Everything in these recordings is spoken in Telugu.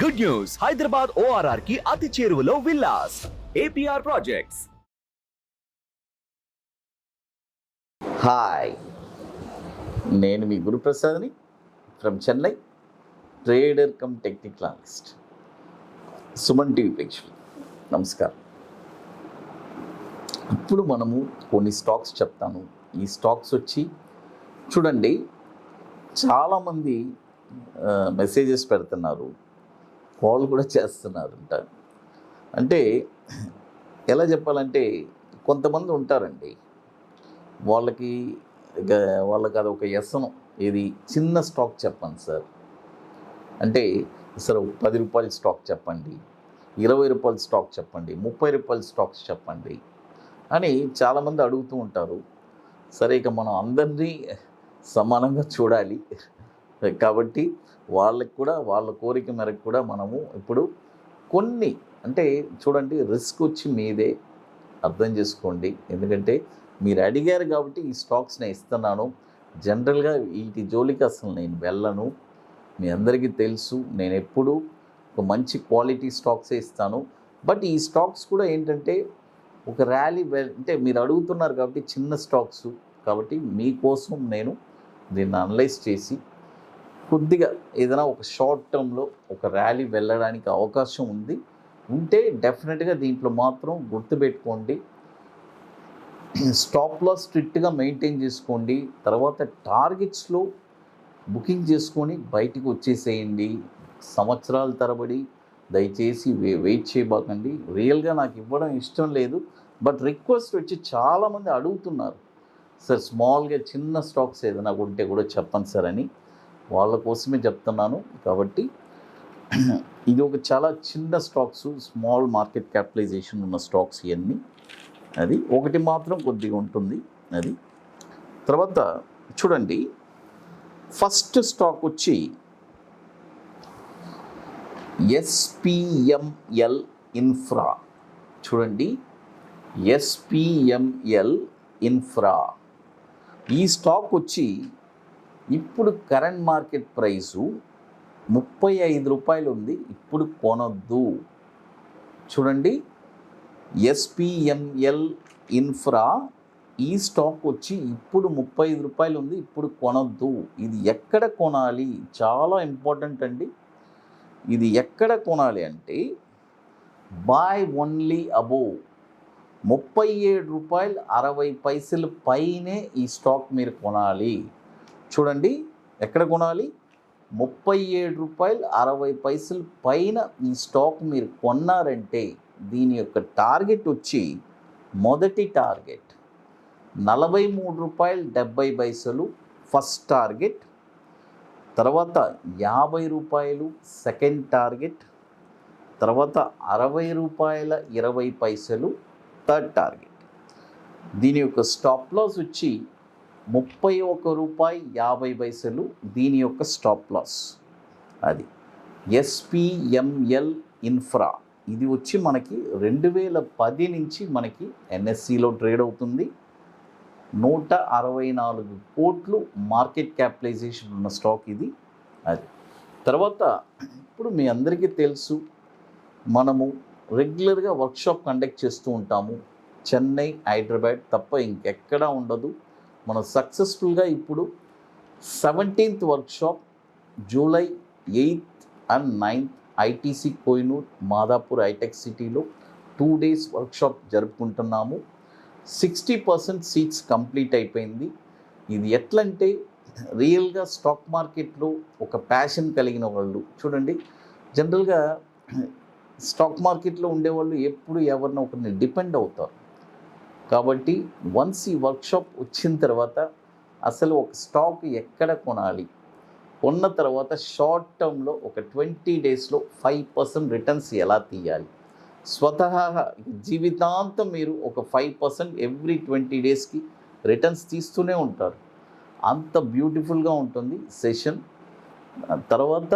గుడ్ న్యూస్, హైదరాబాద్ ORR కి అతి చేరువలో విల్లాస్ APR ప్రాజెక్ట్స్. హాయ్, నేను మీ గురుప్రసాద్ని from Chennai, trader cum technical analyst. Suman TV ప్రేక్షకులు నమస్కారం. ఇప్పుడు మనము కొన్ని స్టాక్స్ చెప్తాను. ఈ స్టాక్స్ వచ్చి చూడండి, చాలామంది మెసేజెస్ పెడుతున్నారు, కాల్ కూడా చేస్తున్నారంట. అంటే ఎలా చెప్పాలంటే, కొంతమంది ఉంటారండి, వాళ్ళకి అది ఒక వ్యసనం. ఇది చిన్న స్టాక్ చెప్పండి సార్ అంటే, సార్ 10 రూపాయల స్టాక్ చెప్పండి, 20 రూపాయల స్టాక్ చెప్పండి, 30 రూపాయల స్టాక్స్ చెప్పండి అని చాలామంది అడుగుతూ ఉంటారు. సరే, ఇక మనం అందరినీ సమానంగా చూడాలి కాబట్టి వాళ్ళకి కూడా, వాళ్ళ కోరిక మేరకు కూడా మనము ఇప్పుడు కొన్ని, అంటే చూడండి, రిస్క్ వచ్చి మీదే, అర్థం చేసుకోండి. ఎందుకంటే మీరు అడిగారు కాబట్టి ఈ స్టాక్స్ నేను ఇస్తున్నాను. జనరల్గా వీటి జోలికి అసలు నేను వెళ్ళను. మీ అందరికీ తెలుసు, నేను ఎప్పుడు ఒక మంచి క్వాలిటీ స్టాక్సే ఇస్తాను. బట్ ఈ స్టాక్స్ కూడా ఏంటంటే ఒక ర్యాలీ, అంటే మీరు అడుగుతున్నారు కాబట్టి చిన్న స్టాక్స్ కాబట్టి మీకోసం నేను దీన్ని అనలైజ్ చేసి కొద్దిగా ఏదైనా ఒక షార్ట్ టర్మ్లో ఒక ర్యాలీ వెళ్ళడానికి అవకాశం ఉంటే డెఫినెట్గా దీంట్లో మాత్రం గుర్తుపెట్టుకోండి, స్టాప్ లాస్ స్ట్రిక్ట్గా మెయింటైన్ చేసుకోండి. తర్వాత టార్గెట్స్లో బుకింగ్ చేసుకొని బయటికి వచ్చేసేయండి. సంవత్సరాల తరబడి దయచేసి వెయిట్ చేయబాకండి. రియల్గా నాకు ఇవ్వడం ఇష్టం లేదు, బట్ రిక్వెస్ట్ వచ్చి చాలామంది అడుగుతున్నారు, సార్ స్మాల్గా చిన్న స్టాక్స్ ఏదైనా ఉంటే కూడా చెప్పండి సార్ అని. వాళ్ళ కోసమే చెప్తున్నాను. కాబట్టి ఇది ఒక చాలా చిన్న స్టాక్స్, స్మాల్ మార్కెట్ క్యాపిటలైజేషన్ ఉన్న స్టాక్స్ ఇవన్నీ. అది ఒకటి మాత్రం కొద్దిగా ఉంటుంది. అది తర్వాత చూడండి, ఫస్ట్ స్టాక్ వచ్చి SPML ఇన్ఫ్రా. చూడండి, SPML ఇన్ఫ్రా ఈ స్టాక్ వచ్చి ఇప్పుడు కరెంట్ మార్కెట్ ప్రైసు 35 రూపాయలు ఉంది. ఇప్పుడు కొనొద్దు. చూడండి, SPML ఇన్ఫ్రా ఈ స్టాక్ వచ్చి ఇప్పుడు 35 రూపాయలు ఉంది. ఇప్పుడు కొనొద్దు. ఇది ఎక్కడ కొనాలి, చాలా ఇంపార్టెంట్ అండి. ఇది ఎక్కడ కొనాలి అంటే బై ఓన్లీ అబోవ్ 37 రూపాయలు 60 పైసలు పైనే ఈ స్టాక్ మీరు కొనాలి. చూడండి, ఎక్కడ కొనాలి, 37 రూపాయలు 60 పైసలు పైన ఈ స్టాక్ మీరు కొన్నారంటే దీని యొక్క టార్గెట్ వచ్చి, మొదటి టార్గెట్ 43 రూపాయలు 70 పైసలు ఫస్ట్ టార్గెట్, తర్వాత 50 రూపాయలు సెకండ్ టార్గెట్, తర్వాత 60 రూపాయల 20 పైసలు థర్డ్ టార్గెట్. దీని యొక్క స్టాప్ లాస్ వచ్చి 31 రూపాయి 50 పైసలు దీని యొక్క స్టాప్ లాస్. అది SPML ఇన్ఫ్రా. ఇది వచ్చి మనకి 2010 నుంచి మనకి NSEలో ట్రేడ్ అవుతుంది. 164 కోట్లు మార్కెట్ క్యాపిటలైజేషన్ ఉన్న స్టాక్ ఇది. అది తర్వాత ఇప్పుడు మీ అందరికీ తెలుసు, మనము రెగ్యులర్గా వర్క్షాప్ కండక్ట్ చేస్తూ ఉంటాము. చెన్నై, హైదరాబాద్ తప్ప ఇంకెక్కడా ఉండదు. మనం సక్సెస్ఫుల్గా ఇప్పుడు 17th workshop July 8th and 9th ITC Kohinoor, Madhapur hitech సిటీలో 2 days వర్క్షాప్ జరుపుకుంటున్నాము. 60% సీట్స్ కంప్లీట్ అయిపోయింది. ఇది ఎట్లంటే, రియల్గా స్టాక్ మార్కెట్లో ఒక ప్యాషన్ కలిగిన వాళ్ళు, చూడండి, జనరల్గా స్టాక్ మార్కెట్లో ఉండేవాళ్ళు ఎప్పుడు ఎవరినో ఒకరిని డిపెండ్ అవుతారు. కాబట్టి వన్స్ ఈ వర్క్షాప్ వచ్చిన తర్వాత అసలు ఒక స్టాక్ ఎక్కడ కొనాలి, కొన్న తర్వాత షార్ట్ టర్మ్లో ఒక 20 daysలో 5% రిటర్న్స్ ఎలా తీయాలి, స్వతహాగా జీవితాంతం మీరు ఒక 5% ఎవ్రీ 20 daysకి రిటర్న్స్ తీస్తూనే ఉంటారు. అంత బ్యూటిఫుల్గా ఉంటుంది సెషన్. తర్వాత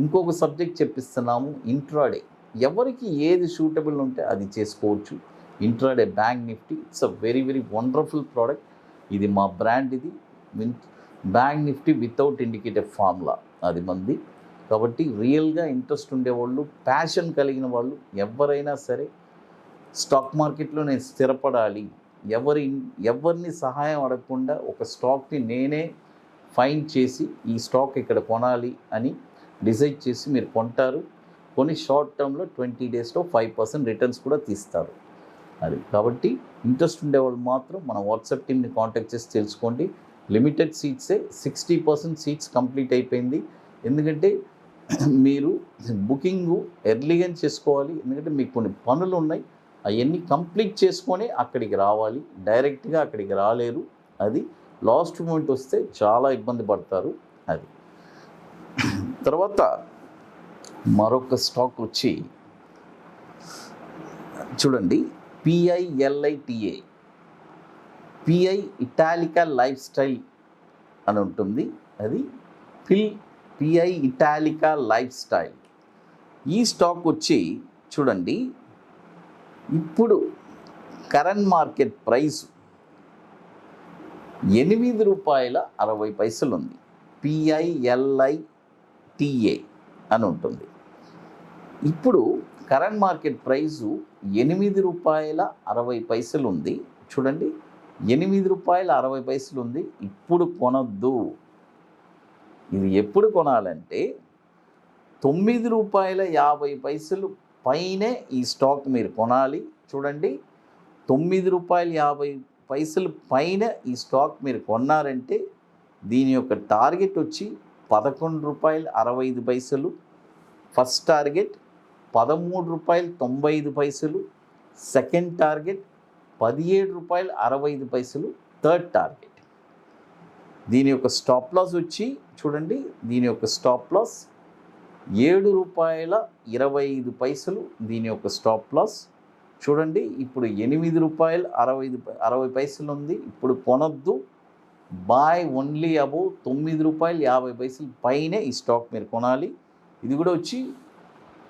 ఇంకొక సబ్జెక్ట్ చెప్పిస్తున్నాము, ఇంట్రాడే. ఎవరికి ఏది సూటబుల్ ఉంటే అది చేసుకోవచ్చు. Intraday bank Nifty, it's a very very wonderful product. ఇది మా బ్రాండ్. ఇది bank Nifty without indicator formula, అది మంది. కాబట్టి రియల్గా ఇంట్రెస్ట్ ఉండేవాళ్ళు, ప్యాషన్ కలిగిన వాళ్ళు ఎవరైనా సరే స్టాక్ మార్కెట్లో నేను స్థిరపడాలి, ఎవరిని సహాయం అడగకుండా ఒక స్టాక్ని నేనే ఫైండ్ చేసి ఈ స్టాక్ ఇక్కడ కొనాలి అని డిసైడ్ చేసి మీరు కొంటారు. కొన్ని షార్ట్ టర్మ్లో 20 డేస్లో 5% రిటర్న్స్ కూడా తీస్తారు. అది కాబట్టి ఇంట్రెస్ట్ ఉండేవాళ్ళు మాత్రం మన వాట్సాప్ టీమ్ని కాంటాక్ట్ చేసి తెలుసుకోండి. లిమిటెడ్ సీట్సే, 60% సీట్స్ కంప్లీట్ అయిపోయింది. ఎందుకంటే మీరు బుకింగ్ ఎర్లీగా చేసుకోవాలి. ఎందుకంటే మీకు కొన్ని పనులు ఉన్నాయి, అవన్నీ కంప్లీట్ చేసుకొని అక్కడికి రావాలి. డైరెక్ట్గా అక్కడికి రాలేరు. అది లాస్ట్ మూమెంట్ వస్తే చాలా ఇబ్బంది పడతారు. అది తర్వాత మరొక స్టాక్ వచ్చి చూడండి, PILITA, పిఐ ఇటాలికా లైఫ్ స్టైల్ అని ఉంటుంది. అది పిఐ ఇటాలికా లైఫ్ స్టైల్. ఈ స్టాక్ వచ్చి చూడండి, ఇప్పుడు కరెంట్ మార్కెట్ ప్రైస్ ₹8.60 ఉంది. PILITA అని ఉంటుంది. ఇప్పుడు కరెంట్ మార్కెట్ ప్రైసు ₹8.60 ఉంది. చూడండి, ₹8.60 ఉంది. ఇప్పుడు కొనొద్దు. ఇది ఎప్పుడు కొనాలంటే ₹9.50 పైనే ఈ స్టాక్ మీరు కొనాలి. చూడండి, ₹9.50 పైన ఈ స్టాక్ మీరు కొన్నారంటే దీని యొక్క టార్గెట్ వచ్చి ₹11.65. First target ₹13.95. Second target ₹17.65. Third target. దీని యొక్క స్టాప్ లాస్ వచ్చి చూడండి, దీని యొక్క స్టాప్ లాస్ ₹7.25. దీని యొక్క స్టాప్ లాస్ చూడండి, ఇప్పుడు ₹8.60 ఉంది. ఇప్పుడు కొనొద్దు. బాయ్ ఓన్లీ అబౌవ్ ₹9.50 పైనే ఈ స్టాక్ మీరు కొనాలి. ఇది కూడా వచ్చి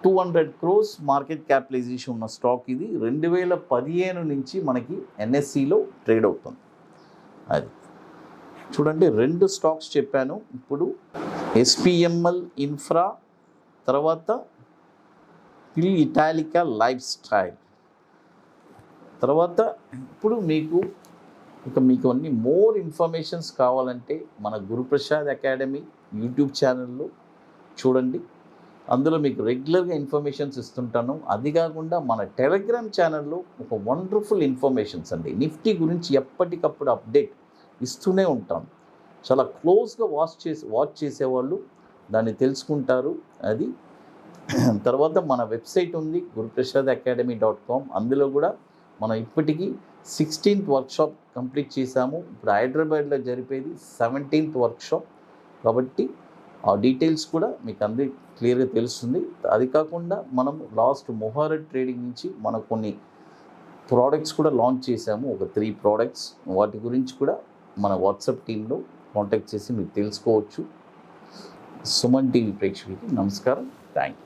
200 crores మార్కెట్ క్యాపిటలైజేషన్ ఉన్న స్టాక్. ఇది 2015 నుంచి మనకి NSEలో ట్రేడ్ అవుతుంది. అది చూడండి, 2 స్టాక్స్ చెప్పాను. ఇప్పుడు SPML ఇన్ఫ్రా, తర్వాత ఇటాలికా లైఫ్ స్టైల్. తర్వాత ఇప్పుడు మీకు అన్ని మోర్ ఇన్ఫర్మేషన్స్ కావాలంటే మన గురుప్రసాద్ అకాడమీ యూట్యూబ్ ఛానల్లో చూడండి. అందులో మీకు రెగ్యులర్గా ఇన్ఫర్మేషన్స్ ఇస్తుంటాను. అది కాకుండా మన టెలిగ్రామ్ ఛానల్లో ఒక వండర్ఫుల్ ఇన్ఫర్మేషన్స్ అండి, నిఫ్టీ గురించి ఎప్పటికప్పుడు అప్డేట్ ఇస్తూనే ఉంటాను. చాలా క్లోజ్గా వాచ్ చేసేవాళ్ళు దాన్ని తెలుసుకుంటారు. అది తర్వాత మన వెబ్సైట్ ఉంది guruprasadacademy.com. అందులో కూడా మనం ఇప్పటికీ 16th వర్క్షాప్ కంప్లీట్ చేశాము. ఇప్పుడు హైదరాబాద్లో జరిపేది 17th వర్క్షాప్. కాబట్టి ఆ డీటెయిల్స్ కూడా మీకు అందరి క్లియర్గా తెలుస్తుంది. అది కాకుండా మనం లాస్ట్ మొహరత్ ట్రేడింగ్ నుంచి మనం కొన్ని ప్రోడక్ట్స్ కూడా లాంచ్ చేశాము, ఒక 3 ప్రోడక్ట్స్. వాటి గురించి కూడా మన వాట్సాప్ టీంలో కాంటాక్ట్ చేసి మీరు తెలుసుకోవచ్చు. సుమన్ టీవీ ప్రేక్షకులకి నమస్కారం. Thank you.